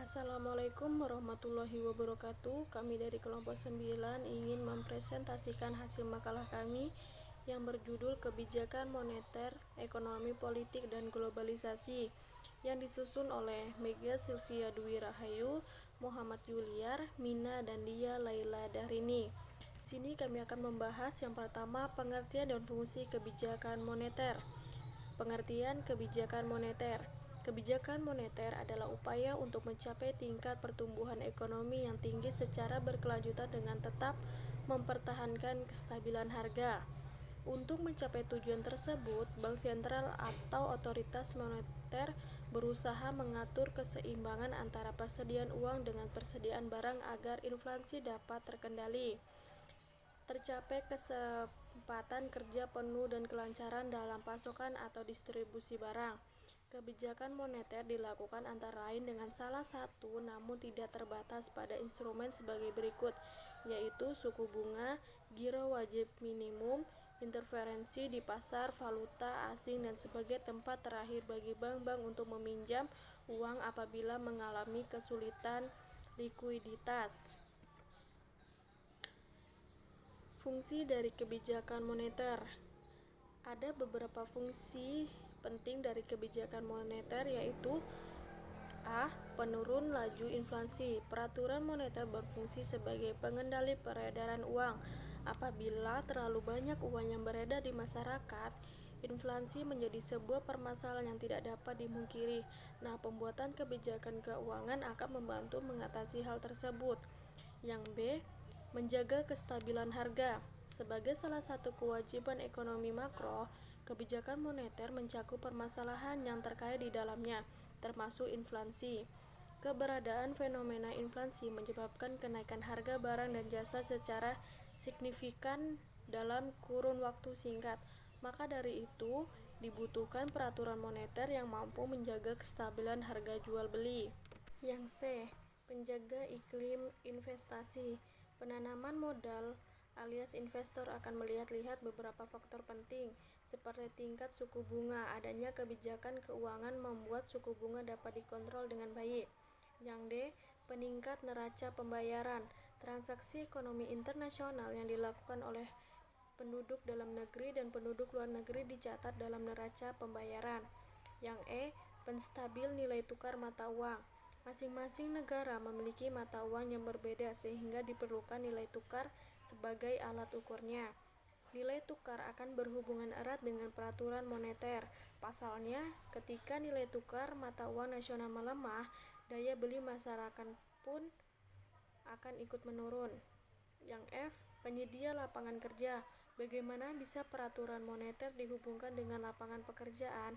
Assalamualaikum warahmatullahi wabarakatuh. Kami dari kelompok 9 ingin mempresentasikan hasil makalah kami yang berjudul Kebijakan Moneter, Ekonomi Politik dan Globalisasi yang disusun oleh Mega Sylvia Dwi Rahayu, Muhammad Juliar, Mina dan Dia Laila Dahrini. Sini kami akan membahas yang pertama pengertian dan fungsi kebijakan moneter. Pengertian kebijakan moneter. Kebijakan moneter adalah upaya untuk mencapai tingkat pertumbuhan ekonomi yang tinggi secara berkelanjutan dengan tetap mempertahankan kestabilan harga. Untuk mencapai tujuan tersebut, bank sentral atau otoritas moneter berusaha mengatur keseimbangan antara persediaan uang dengan persediaan barang agar inflasi dapat terkendali. Tercapai kesempatan kerja penuh dan kelancaran dalam pasokan atau distribusi barang. Kebijakan moneter dilakukan antara lain dengan salah satu namun tidak terbatas pada instrumen sebagai berikut, yaitu suku bunga, giro wajib minimum, interferensi di pasar valuta asing dan sebagai tempat terakhir bagi bank-bank untuk meminjam uang apabila mengalami kesulitan likuiditas. Fungsi dari kebijakan moneter. Ada beberapa fungsi penting dari kebijakan moneter, yaitu A. Penurun laju inflasi. Peraturan moneter berfungsi sebagai pengendali peredaran uang. Apabila terlalu banyak uang yang beredar di masyarakat, inflasi menjadi sebuah permasalahan yang tidak dapat dimungkiri. Nah, pembuatan kebijakan keuangan akan membantu mengatasi hal tersebut. Yang B. Menjaga kestabilan harga. Sebagai salah satu kewajiban ekonomi makro, kebijakan moneter mencakup permasalahan yang terkait di dalamnya, termasuk inflasi. Keberadaan fenomena inflasi menyebabkan kenaikan harga barang dan jasa secara signifikan dalam kurun waktu singkat. Maka dari itu, dibutuhkan peraturan moneter yang mampu menjaga kestabilan harga jual beli. Yang C. Penjaga iklim investasi. Penanaman modal alias investor akan melihat-lihat beberapa faktor penting, seperti tingkat suku bunga. Adanya kebijakan keuangan membuat suku bunga dapat dikontrol dengan baik. Yang D. Peningkat neraca pembayaran. Transaksi ekonomi internasional yang dilakukan oleh penduduk dalam negeri dan penduduk luar negeri dicatat dalam neraca pembayaran. Yang E. Penstabil nilai tukar mata uang. Masing-masing negara memiliki mata uang yang berbeda sehingga diperlukan nilai tukar sebagai alat ukurnya. Nilai tukar akan berhubungan erat dengan peraturan moneter. Pasalnya, ketika nilai tukar mata uang nasional melemah, daya beli masyarakat pun akan ikut menurun. Yang F. Penyedia lapangan kerja. Bagaimana bisa peraturan moneter dihubungkan dengan lapangan pekerjaan?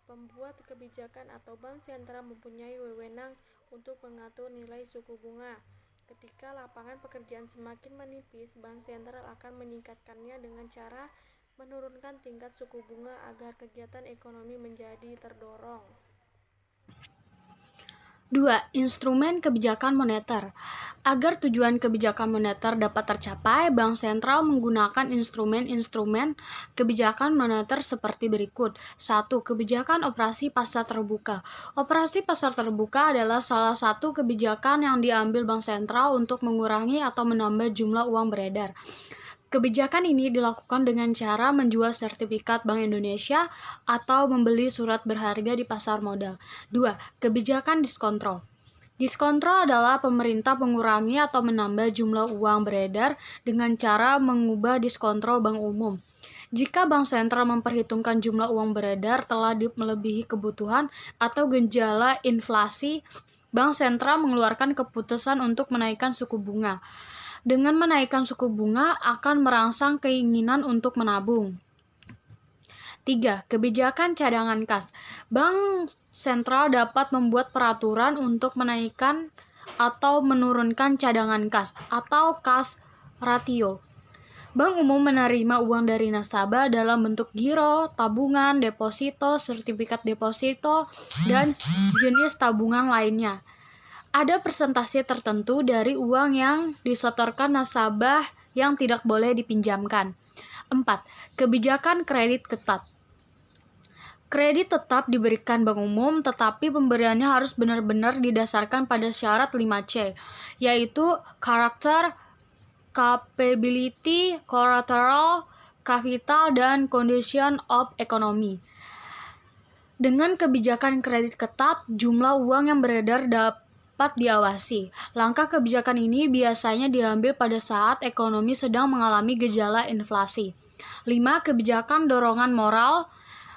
Pembuat kebijakan atau bank sentral mempunyai wewenang untuk mengatur nilai suku bunga. Ketika lapangan pekerjaan semakin menipis, bank sentral akan meningkatkannya dengan cara menurunkan tingkat suku bunga agar kegiatan ekonomi menjadi terdorong. 2. Instrumen kebijakan moneter. Agar tujuan kebijakan moneter dapat tercapai, bank sentral menggunakan instrumen-instrumen kebijakan moneter seperti berikut. 1. Kebijakan operasi pasar terbuka. Operasi pasar terbuka adalah salah satu kebijakan yang diambil bank sentral untuk mengurangi atau menambah jumlah uang beredar. Kebijakan ini dilakukan dengan cara menjual sertifikat Bank Indonesia atau membeli surat berharga di pasar modal. 2. Kebijakan diskontrol. Diskontrol adalah pemerintah mengurangi atau menambah jumlah uang beredar dengan cara mengubah diskontrol bank umum. Jika bank sentral memperhitungkan jumlah uang beredar telah melebihi kebutuhan atau gejala inflasi, bank sentral mengeluarkan keputusan untuk menaikkan suku bunga. Dengan menaikkan suku bunga akan merangsang keinginan untuk menabung. 3. Kebijakan cadangan kas. Bank sentral dapat membuat peraturan untuk menaikkan atau menurunkan cadangan kas atau kas ratio. Bank umum menerima uang dari nasabah dalam bentuk giro, tabungan, deposito, sertifikat deposito, dan jenis tabungan lainnya. Ada persentase tertentu dari uang yang disetorkan nasabah yang tidak boleh dipinjamkan. 4. Kebijakan kredit ketat. Kredit tetap diberikan bank umum, tetapi pemberiannya harus benar-benar didasarkan pada syarat 5C, yaitu karakter, capability, collateral, capital, dan condition of economy. Dengan kebijakan kredit ketat, jumlah uang yang beredar dapat diawasi. Langkah kebijakan ini biasanya diambil pada saat ekonomi sedang mengalami gejala inflasi. 5. Kebijakan dorongan moral.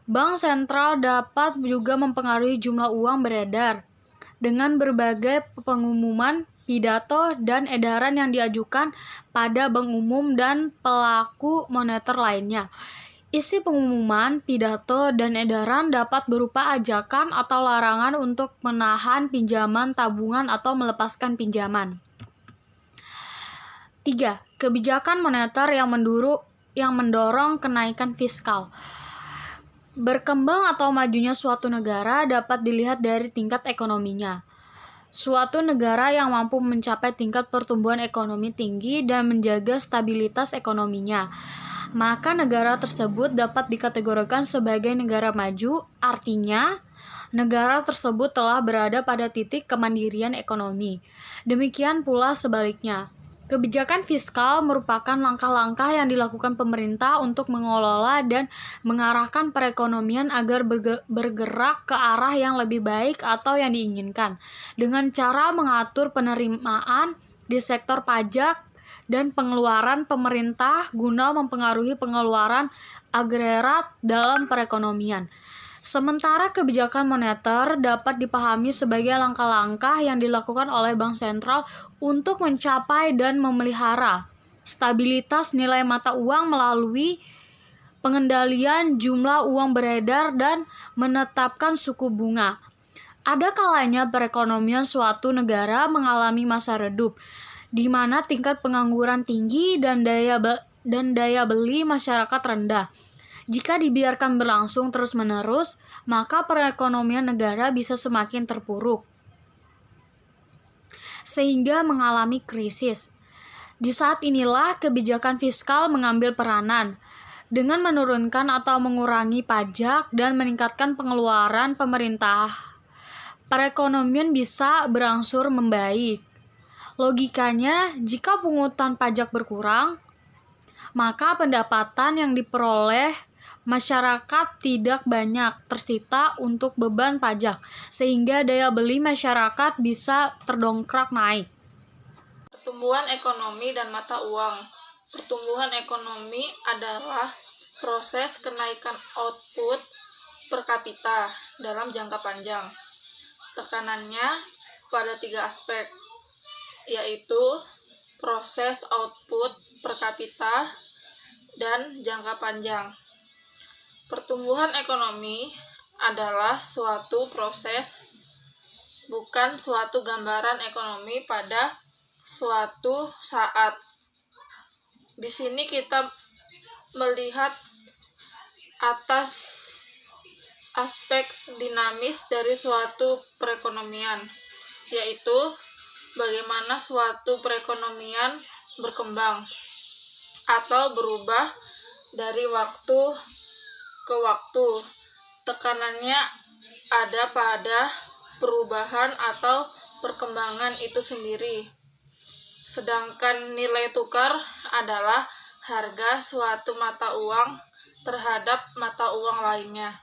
Bank sentral dapat juga mempengaruhi jumlah uang beredar dengan berbagai pengumuman, pidato, dan edaran yang diajukan pada bank umum dan pelaku moneter lainnya. Isi pengumuman, pidato, dan edaran dapat berupa ajakan atau larangan untuk menahan pinjaman, tabungan, atau melepaskan pinjaman. 3. Kebijakan moneter yang mendorong kenaikan fiskal. Berkembang atau majunya suatu negara dapat dilihat dari tingkat ekonominya. Suatu negara yang mampu mencapai tingkat pertumbuhan ekonomi tinggi dan menjaga stabilitas ekonominya, maka negara tersebut dapat dikategorikan sebagai negara maju, artinya negara tersebut telah berada pada titik kemandirian ekonomi. Demikian pula sebaliknya. Kebijakan fiskal merupakan langkah-langkah yang dilakukan pemerintah untuk mengelola dan mengarahkan perekonomian agar bergerak ke arah yang lebih baik atau yang diinginkan, dengan cara mengatur penerimaan di sektor pajak dan pengeluaran pemerintah guna mempengaruhi pengeluaran agregat dalam perekonomian. Sementara kebijakan moneter dapat dipahami sebagai langkah-langkah yang dilakukan oleh bank sentral untuk mencapai dan memelihara stabilitas nilai mata uang melalui pengendalian jumlah uang beredar dan menetapkan suku bunga. Ada kalanya perekonomian suatu negara mengalami masa redup, di mana tingkat pengangguran tinggi dan daya beli masyarakat rendah. Jika dibiarkan berlangsung terus-menerus, maka perekonomian negara bisa semakin terpuruk, sehingga mengalami krisis. Di saat inilah kebijakan fiskal mengambil peranan. Dengan menurunkan atau mengurangi pajak dan meningkatkan pengeluaran pemerintah, perekonomian bisa berangsur membaik. Logikanya, jika pungutan pajak berkurang, maka pendapatan yang diperoleh masyarakat tidak banyak tersita untuk beban pajak, sehingga daya beli masyarakat bisa terdongkrak naik. Pertumbuhan ekonomi dan mata uang. Pertumbuhan ekonomi adalah proses kenaikan output per kapita dalam jangka panjang. Tekanannya pada 3 aspek, yaitu proses output per kapita dan jangka panjang. Pertumbuhan ekonomi adalah suatu proses, bukan suatu gambaran ekonomi pada suatu saat. Di sini kita melihat atas aspek dinamis dari suatu perekonomian, yaitu bagaimana suatu perekonomian berkembang atau berubah dari waktu ke waktu. Tekanannya ada pada perubahan atau perkembangan itu sendiri. Sedangkan nilai tukar adalah harga suatu mata uang terhadap mata uang lainnya.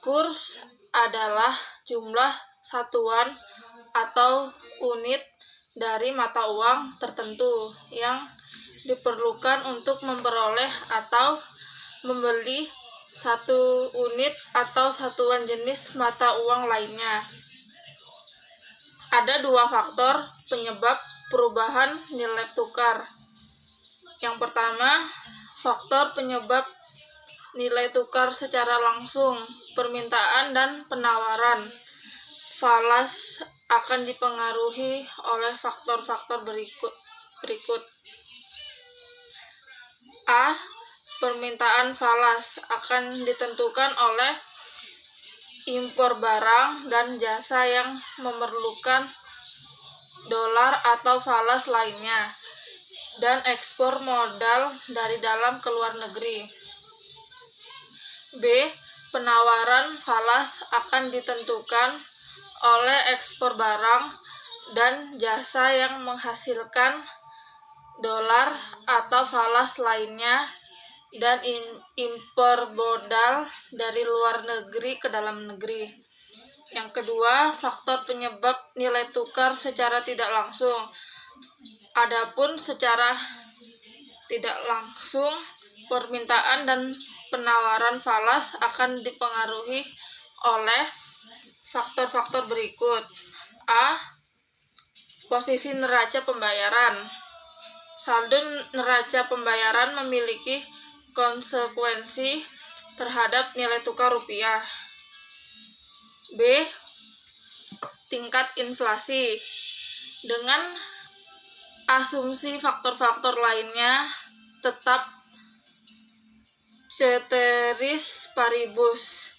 Kurs adalah jumlah satuan atau unit dari mata uang tertentu yang diperlukan untuk memperoleh atau membeli satu unit atau satuan jenis mata uang lainnya. Ada 2 faktor penyebab perubahan nilai tukar. Yang pertama, faktor penyebab nilai tukar secara langsung, permintaan dan penawaran. Falas akan dipengaruhi oleh faktor-faktor berikut. A. Permintaan falas akan ditentukan oleh impor barang dan jasa yang memerlukan dolar atau falas lainnya, dan ekspor modal dari dalam ke luar negeri. B. penawaran falas akan ditentukan oleh ekspor barang dan jasa yang menghasilkan dolar atau falas lainnya dan impor modal dari luar negeri ke dalam negeri. Yang kedua, faktor penyebab nilai tukar secara tidak langsung. Adapun secara tidak langsung, permintaan dan penawaran falas akan dipengaruhi oleh faktor-faktor berikut. A. Posisi neraca pembayaran. Saldo neraca pembayaran memiliki konsekuensi terhadap nilai tukar rupiah. B. Tingkat inflasi. Dengan asumsi faktor-faktor lainnya tetap ceteris paribus,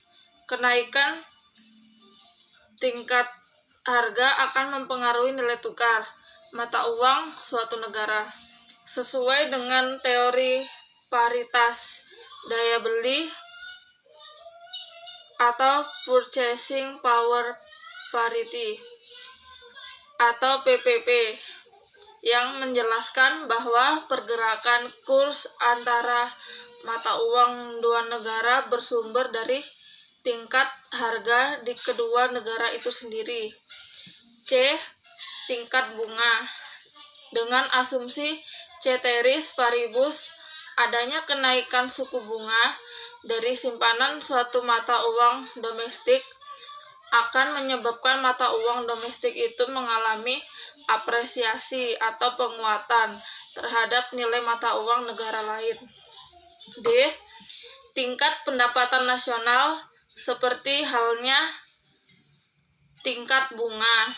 kenaikan tingkat harga akan mempengaruhi nilai tukar mata uang suatu negara. Sesuai dengan teori paritas daya beli atau Purchasing Power Parity atau PPP, yang menjelaskan bahwa pergerakan kurs antara mata uang dua negara bersumber dari tingkat harga di kedua negara itu sendiri. C. Tingkat bunga. Dengan asumsi ceteris paribus, adanya kenaikan suku bunga dari simpanan suatu mata uang domestik akan menyebabkan mata uang domestik itu mengalami apresiasi atau penguatan terhadap nilai mata uang negara lain. D. Tingkat pendapatan nasional, seperti halnya tingkat bunga.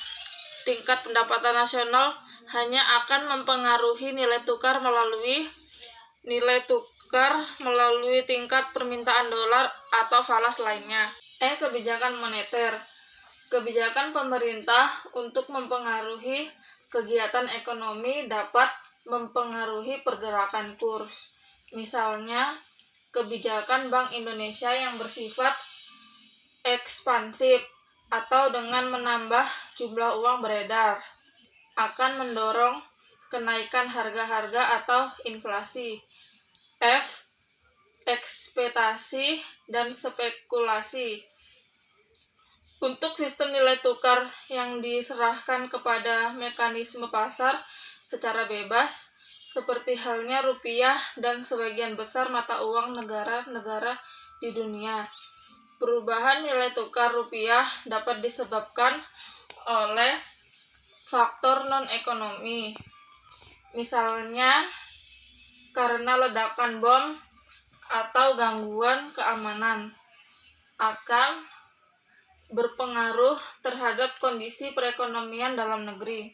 Tingkat pendapatan nasional hanya akan mempengaruhi nilai tukar melalui tingkat permintaan dolar atau falas lainnya. Kebijakan moneter. Kebijakan pemerintah untuk mempengaruhi kegiatan ekonomi dapat mempengaruhi pergerakan kurs. Misalnya, kebijakan Bank Indonesia yang bersifat ekspansif atau dengan menambah jumlah uang beredar akan mendorong kenaikan harga-harga atau inflasi. F. Ekspektasi dan spekulasi. Untuk sistem nilai tukar yang diserahkan kepada mekanisme pasar secara bebas, seperti halnya rupiah dan sebagian besar mata uang negara-negara di dunia, perubahan nilai tukar rupiah dapat disebabkan oleh faktor non-ekonomi. Misalnya, karena ledakan bom atau gangguan keamanan akan berpengaruh terhadap kondisi perekonomian dalam negeri.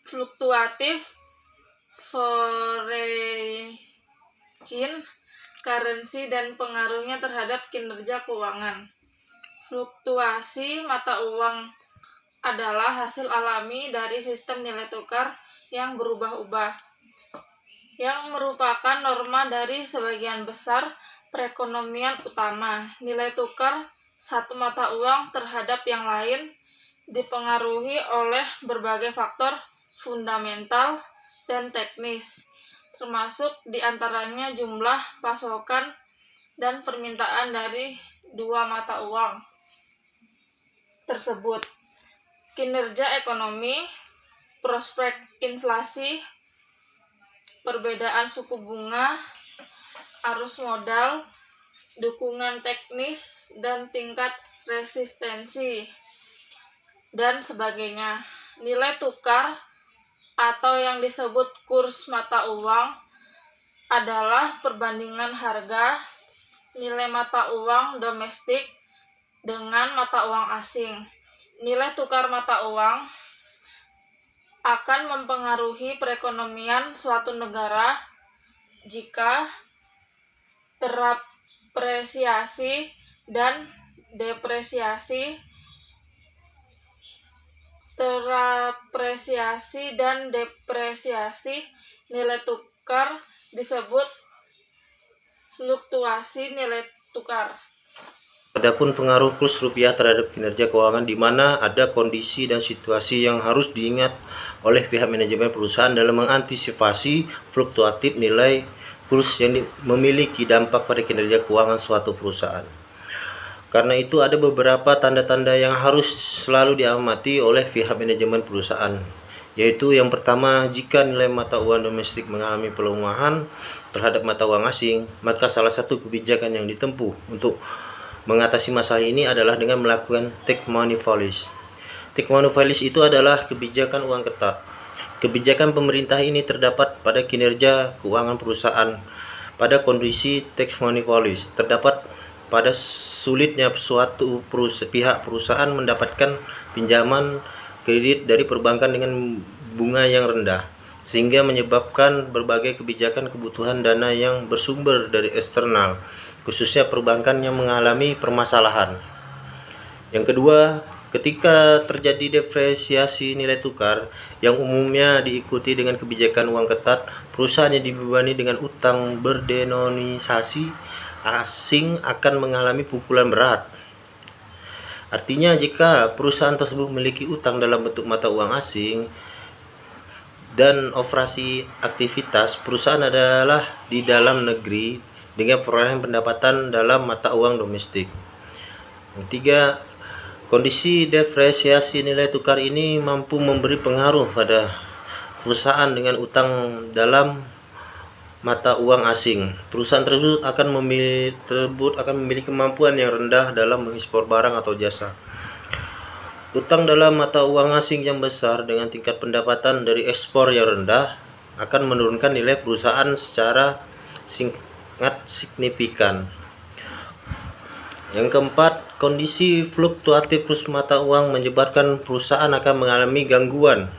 Fluktuatif foreign currency dan pengaruhnya terhadap kinerja keuangan. Fluktuasi mata uang adalah hasil alami dari sistem nilai tukar yang berubah-ubah, yang merupakan norma dari sebagian besar perekonomian utama. Nilai tukar satu mata uang terhadap yang lain dipengaruhi oleh berbagai faktor fundamental dan teknis, termasuk diantaranya jumlah pasokan dan permintaan dari dua mata uang tersebut, kinerja ekonomi, prospek inflasi, perbedaan suku bunga, arus modal, dukungan teknis, dan tingkat resistensi, dan sebagainya. Nilai tukar atau yang disebut kurs mata uang adalah perbandingan harga nilai mata uang domestik dengan mata uang asing. Nilai tukar mata uang akan mempengaruhi perekonomian suatu negara jika terapresiasi dan depresiasi nilai tukar disebut fluktuasi nilai tukar. Adapun pengaruh kurs rupiah terhadap kinerja keuangan, di mana ada kondisi dan situasi yang harus diingat oleh pihak manajemen perusahaan dalam mengantisipasi fluktuatif nilai kurs yang memiliki dampak pada kinerja keuangan suatu perusahaan. Karena itu ada beberapa tanda-tanda yang harus selalu diamati oleh pihak manajemen perusahaan, yaitu yang pertama, jika nilai mata uang domestik mengalami pelemahan terhadap mata uang asing, maka salah satu kebijakan yang ditempuh untuk mengatasi masalah ini adalah dengan melakukan take money policy. Take money policy itu adalah kebijakan uang ketat. Kebijakan pemerintah ini terdapat pada kinerja keuangan perusahaan. Pada kondisi take money policy terdapat pada sulitnya suatu pihak perusahaan mendapatkan pinjaman kredit dari perbankan dengan bunga yang rendah, sehingga menyebabkan berbagai kebijakan kebutuhan dana yang bersumber dari eksternal, khususnya perbankan yang mengalami permasalahan. Yang kedua, ketika terjadi depresiasi nilai tukar yang umumnya diikuti dengan kebijakan uang ketat, perusahaan yang dibebani dengan utang berdenominasi asing akan mengalami pukulan berat. Artinya, jika perusahaan tersebut memiliki utang dalam bentuk mata uang asing dan operasi aktivitas perusahaan adalah di dalam negeri dengan perolehan pendapatan dalam mata uang domestik. Yang ketiga, kondisi depresiasi nilai tukar ini mampu memberi pengaruh pada perusahaan dengan utang dalam mata uang asing. Perusahaan tersebut akan memiliki kemampuan yang rendah dalam mengekspor barang atau jasa. Utang dalam mata uang asing yang besar dengan tingkat pendapatan dari ekspor yang rendah akan menurunkan nilai perusahaan secara sangat signifikan. Yang keempat, kondisi fluktuatif kurs mata uang menyebabkan perusahaan akan mengalami gangguan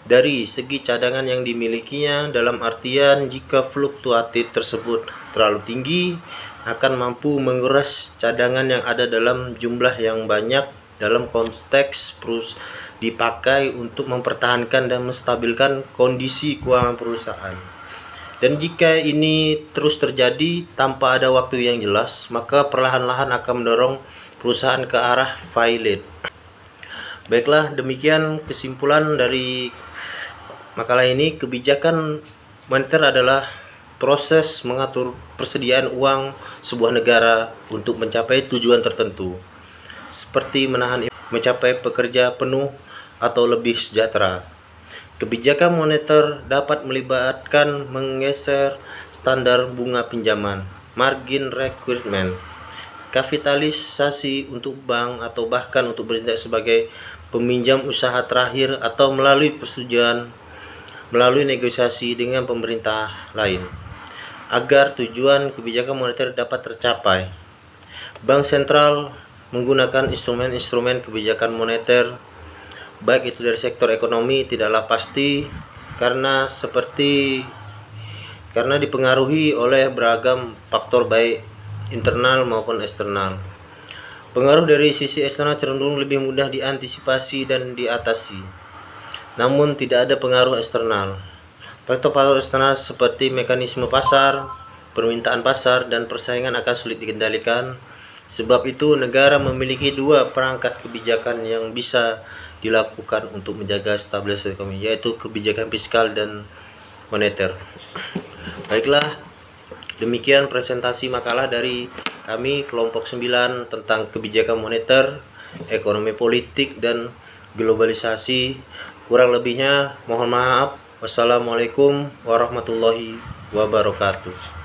dari segi cadangan yang dimilikinya, dalam artian jika fluktuatif tersebut terlalu tinggi akan mampu menguras cadangan yang ada dalam jumlah yang banyak dalam konteks dipakai untuk mempertahankan dan menstabilkan kondisi keuangan perusahaan. Dan jika ini terus terjadi tanpa ada waktu yang jelas, maka perlahan-lahan akan mendorong perusahaan ke arah failit. Baiklah, demikian kesimpulan dari makalah ini. Kebijakan moneter adalah proses mengatur persediaan uang sebuah negara untuk mencapai tujuan tertentu, seperti mencapai pekerja penuh atau lebih sejahtera. Kebijakan moneter dapat melibatkan menggeser standar bunga pinjaman, margin requirement, kapitalisasi untuk bank, atau bahkan untuk bertindak sebagai peminjam usaha terakhir, atau melalui persetujuan melalui negosiasi dengan pemerintah lain. Agar tujuan kebijakan moneter dapat tercapai, bank sentral menggunakan instrumen-instrumen kebijakan moneter, baik itu dari sektor ekonomi, tidaklah pasti karena dipengaruhi oleh beragam faktor baik internal maupun eksternal. Pengaruh dari sisi eksternal cenderung lebih mudah diantisipasi dan diatasi, namun tidak ada pengaruh eksternal. Faktor-faktor eksternal seperti mekanisme pasar, permintaan pasar, dan persaingan akan sulit dikendalikan. Sebab itu, negara memiliki dua perangkat kebijakan yang bisa dilakukan untuk menjaga stabilitas ekonomi, yaitu kebijakan fiskal dan moneter. Baiklah, demikian presentasi makalah dari kami kelompok 9 tentang kebijakan moneter, ekonomi politik, dan globalisasi. Kurang lebihnya mohon maaf. Wassalamualaikum warahmatullahi wabarakatuh.